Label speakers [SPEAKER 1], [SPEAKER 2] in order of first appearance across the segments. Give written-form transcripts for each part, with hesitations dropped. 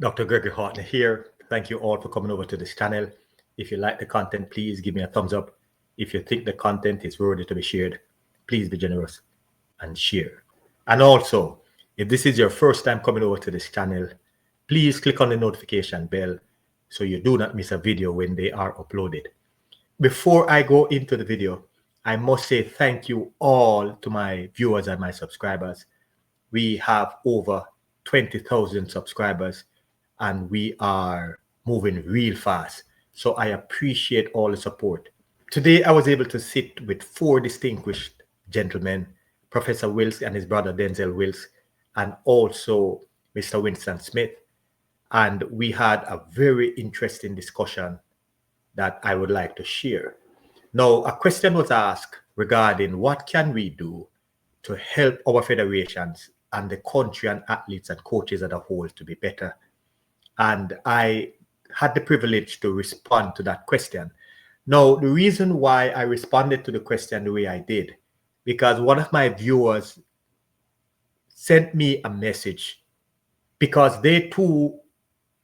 [SPEAKER 1] Dr. Gregory Hartner here. Thank you all for coming over to this channel. If you like the content, please give me a thumbs up. If you think the content is worthy to be shared, please be generous and share. And also, if this is your first time coming over to this channel, please click on the notification bell so you do not miss a video when they are uploaded. Before I go into the video, I must say thank you all to my viewers and my subscribers. We have over 20,000 subscribers and we are moving real fast. So I appreciate all the support. Today, I was able to sit with four distinguished gentlemen, Professor Wilkes and his brother Denzel Wilkes, and also Mr. Winston Smith. And we had a very interesting discussion that I would like to share. Now, a question was asked regarding what can we do to help our federations and the country and athletes and coaches as a whole to be better. And I had the privilege to respond to that question. Now, the reason why I responded to the question the way I did, because one of my viewers sent me a message because they too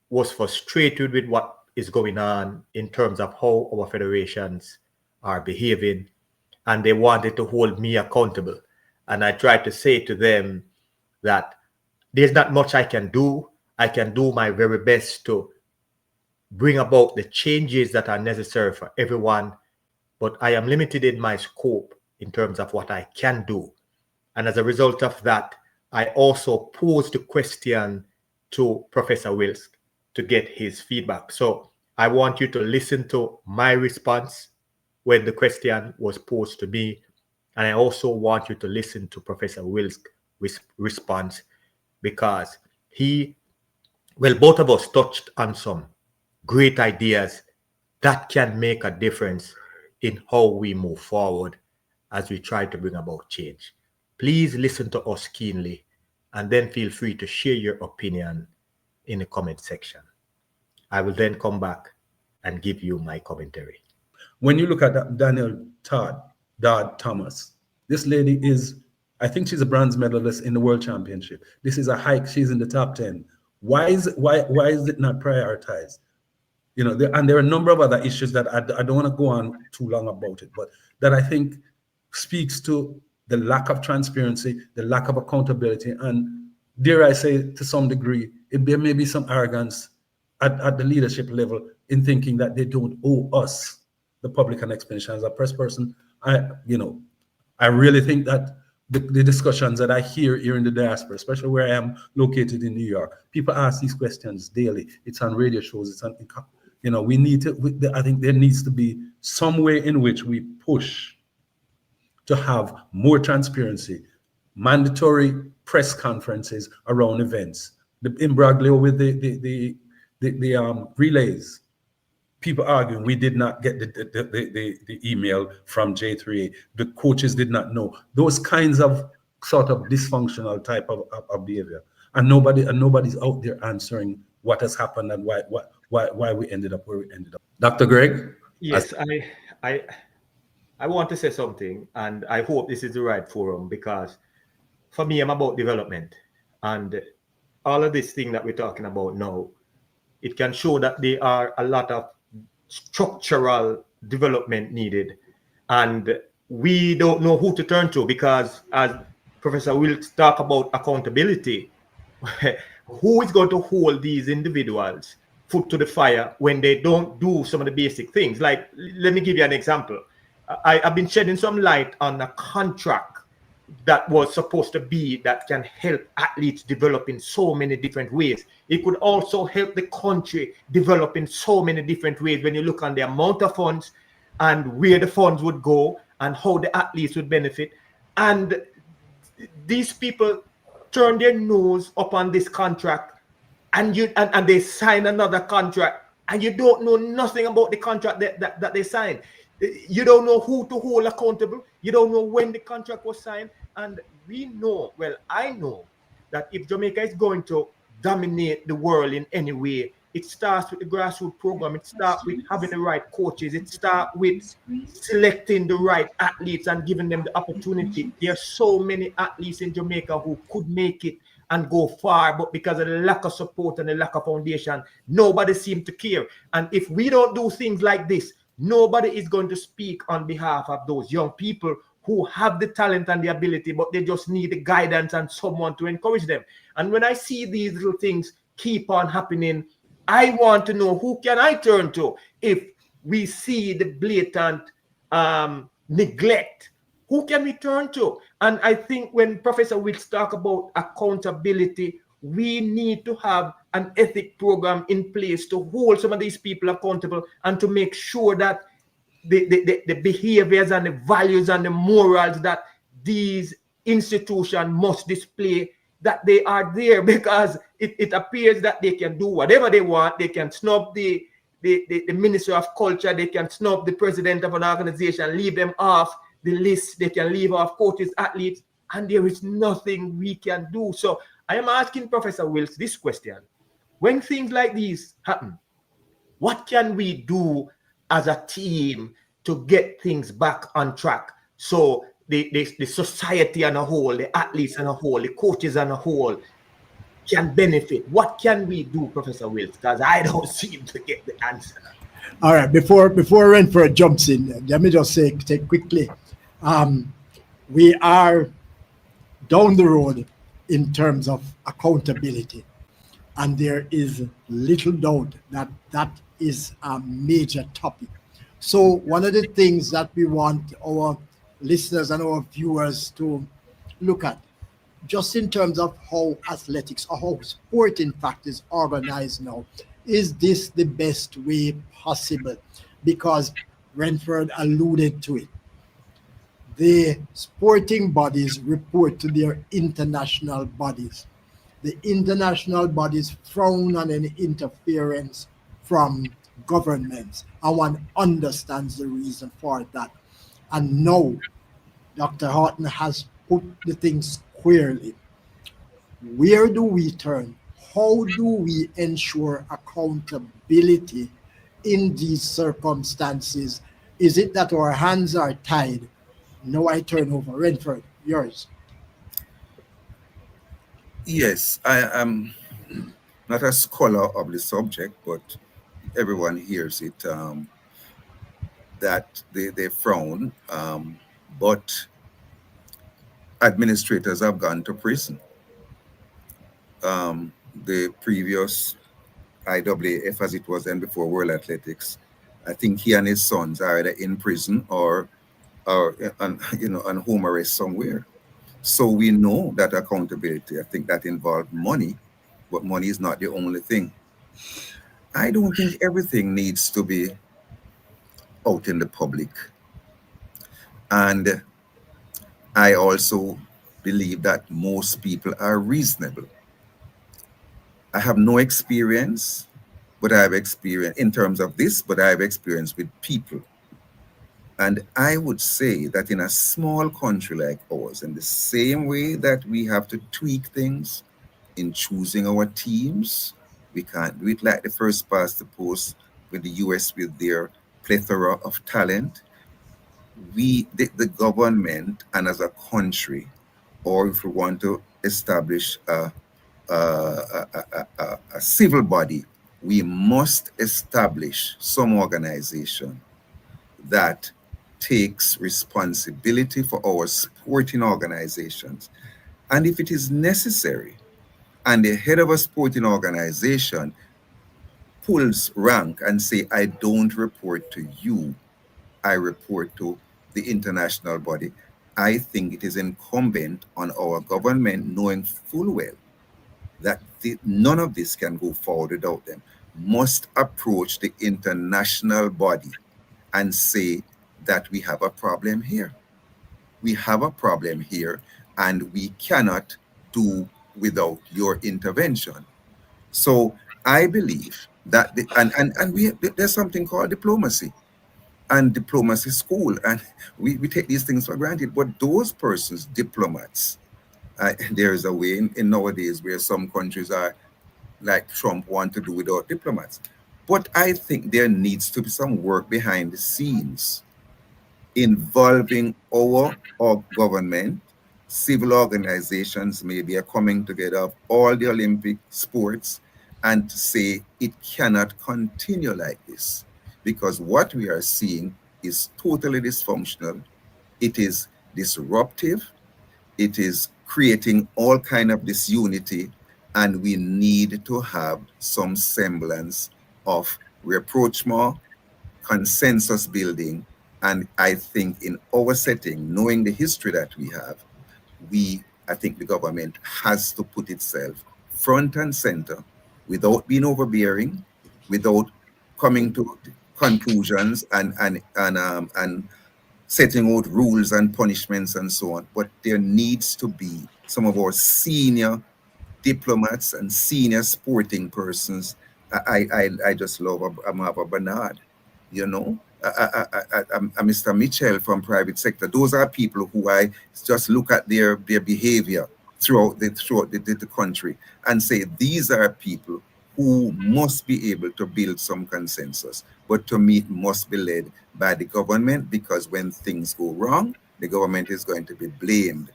[SPEAKER 1] was frustrated with what is going on in terms of how our federations are behaving, and they wanted to hold me accountable. And I tried to say to them that there's not much I can do. I can do my very best to bring about the changes that are necessary for everyone, but I am limited in my scope in terms of what I can do. And as a result of that, I also posed the question to Professor Wilkes to get his feedback. So I want you to listen to my response when the question was posed to me. And I also want you to listen to Professor Wilkes' response, because both of us touched on some great ideas that can make a difference in how we move forward as we try to bring about change. Please listen to us keenly and then feel free to share your opinion in the comment section. I will then come back and give you my commentary.
[SPEAKER 2] When you look at Danielle Dodd Thomas, this lady is, I think she's a bronze medalist in the World Championship. This is a hike. She's in the top 10. Why is it not prioritized? You know, and there are a number of other issues that I don't want to go on too long about it, but that I think speaks to the lack of transparency, the lack of accountability, and dare I say, to some degree, there may be some arrogance at the leadership level in thinking that they don't owe us, the public, an explanation. As a press person, I really think that the discussions that I hear here in the diaspora, especially where I am located in New York, people ask these questions daily. It's on radio shows. It's on, we need to. I think there needs to be some way in which we push to have more transparency, mandatory press conferences around events. The imbroglio with the relays. People arguing we did not get the email from J3A. The coaches did not know. Those kinds of sort of dysfunctional type of behavior, and nobody's out there answering what has happened and why we ended up where we ended up. Dr. Greg?
[SPEAKER 1] Yes, I want to say something, and I hope this is the right forum, because for me, I'm about development, and all of this thing that we're talking about now, it can show that there are a lot of structural development needed, and we don't know who to turn to, because as Professor Wilkes talk about accountability, who is going to hold these individuals foot to the fire when they don't do some of the basic things? Like, let me give you an example. I've been shedding some light on a contract that was supposed to be that can help athletes develop in so many different ways. It could also help the country develop in so many different ways when you look on the amount of funds and where the funds would go and how the athletes would benefit. And these people turn their nose upon this contract, and they sign another contract, and you don't know nothing about the contract that they signed. You don't know who to hold accountable. You don't know when the contract was signed. And we know, well, I know that if Jamaica is going to dominate the world in any way, it starts with the grassroots program. It starts with having the right coaches. It starts with selecting the right athletes and giving them the opportunity. There are so many athletes in Jamaica who could make it and go far, but because of the lack of support and the lack of foundation, nobody seems to care. And if we don't do things like this, nobody is going to speak on behalf of those young people who have the talent and the ability, but they just need the guidance and someone to encourage them. And when I see these little things keep on happening, I want to know, who can I turn to if we see the blatant neglect? Who can we turn to? And I think when Professor Wilkes talk about accountability, we need to have an ethic program in place to hold some of these people accountable and to make sure that the behaviors and the values and the morals that these institutions must display, that they are there, because it appears that they can do whatever they want. They can snub the Minister of Culture, they can snub the president of an organization, leave them off the list, they can leave off coaches, athletes, and there is nothing we can do. So I am asking Professor Wilkes this question. When things like these happen, what can we do as a team to get things back on track, so the society on a whole, the athletes on a whole, the coaches on a whole can benefit? What can we do, Professor Wilkes? Because I don't seem to get the answer.
[SPEAKER 3] All right, before Renfrew jumps in, let me just say quickly, we are down the road in terms of accountability, and there is little doubt that that is a major topic. So one of the things that we want our listeners and our viewers to look at, just in terms of how athletics or how sport in fact is organized now, is this the best way possible? Because Renfrew alluded to it. The sporting bodies report to their international bodies. The international bodies frown on any interference from governments, and one understands the reason for that. And now Dr. Horton has put the things squarely. Where do we turn? How do we ensure accountability in these circumstances? Is it that our hands are tied? No, I turn over. Renfrew, yours.
[SPEAKER 4] Yes, I am not a scholar of the subject, but everyone hears it, that they frown, but administrators have gone to prison. The previous IAAF, as it was then before World Athletics, I think he and his sons are either in prison or on home arrest somewhere. So we know that accountability, I think that involved money, but money is not the only thing. I don't think everything needs to be out in the public. And I also believe that most people are reasonable. I have no experience, but I have experience in terms of this, but I have experience with people. And I would say that in a small country like ours, in the same way that we have to tweak things in choosing our teams, we can't do it like the first past the post with the US with their plethora of talent. The government, and as a country, or if we want to establish a civil body, we must establish some organization that takes responsibility for our sporting organizations. And if it is necessary, and the head of a sporting organization pulls rank and say, I don't report to you, I report to the international body, I think it is incumbent on our government, knowing full well that none of this can go forward without them, must approach the international body and say that we have a problem here. We have a problem here, and we cannot do without your intervention. So I believe that there's something called diplomacy and diplomacy school, and we take these things for granted. But those persons, diplomats, there is a way in nowadays where some countries are like Trump want to do without diplomats. But I think there needs to be some work behind the scenes involving our government civil organizations maybe are coming together of all the Olympic sports and to say it cannot continue like this, because what we are seeing is totally dysfunctional. It is disruptive. It is creating all kind of disunity, and we need to have some semblance of rapprochement, consensus building. And I think in our setting, knowing the history that we have, I think the government has to put itself front and center without being overbearing, without coming to conclusions and setting out rules and punishments and so on. But there needs to be some of our senior diplomats and senior sporting persons. I just love Amava Bernard, you know, Mr. Mitchell from private sector. Those are people who I just look at their behavior throughout the country and say these are people who must be able to build some consensus. But to me, it must be led by the government, because when things go wrong, the government is going to be blamed.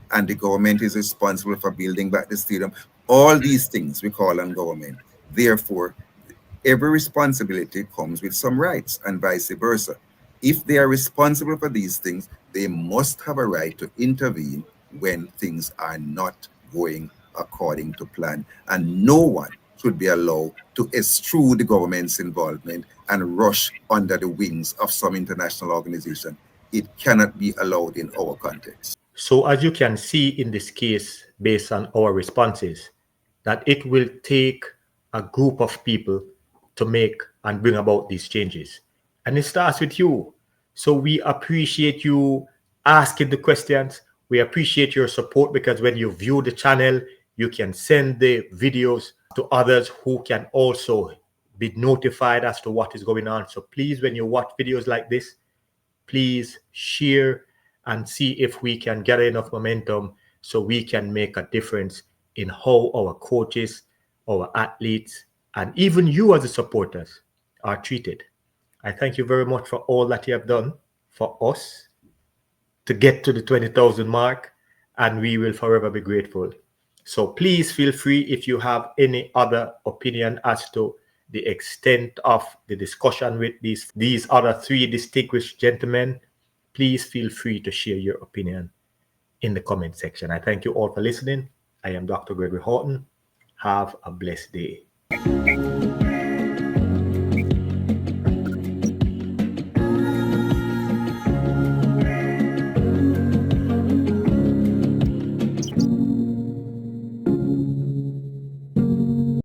[SPEAKER 4] And the government is responsible for building back the stadium. All these things we call on government. Therefore, every responsibility comes with some rights, and vice versa. If they are responsible for these things, they must have a right to intervene when things are not going according to plan. And no one should be allowed to eschew the government's involvement and rush under the wings of some international organization. It cannot be allowed in our context.
[SPEAKER 1] So as you can see in this case, based on our responses, that it will take a group of people to make and bring about these changes. And it starts with you. So we appreciate you asking the questions. We appreciate your support, because when you view the channel, you can send the videos to others who can also be notified as to what is going on. So please, when you watch videos like this, please share and see if we can get enough momentum so we can make a difference in how our coaches, our athletes, and even you as the supporters are treated. I thank you very much for all that you have done for us to get to the 20,000 mark, and we will forever be grateful. So please feel free, if you have any other opinion as to the extent of the discussion with these other three distinguished gentlemen, please feel free to share your opinion in the comment section. I thank you all for listening. I am Dr. Gregory Horton. Have a blessed day.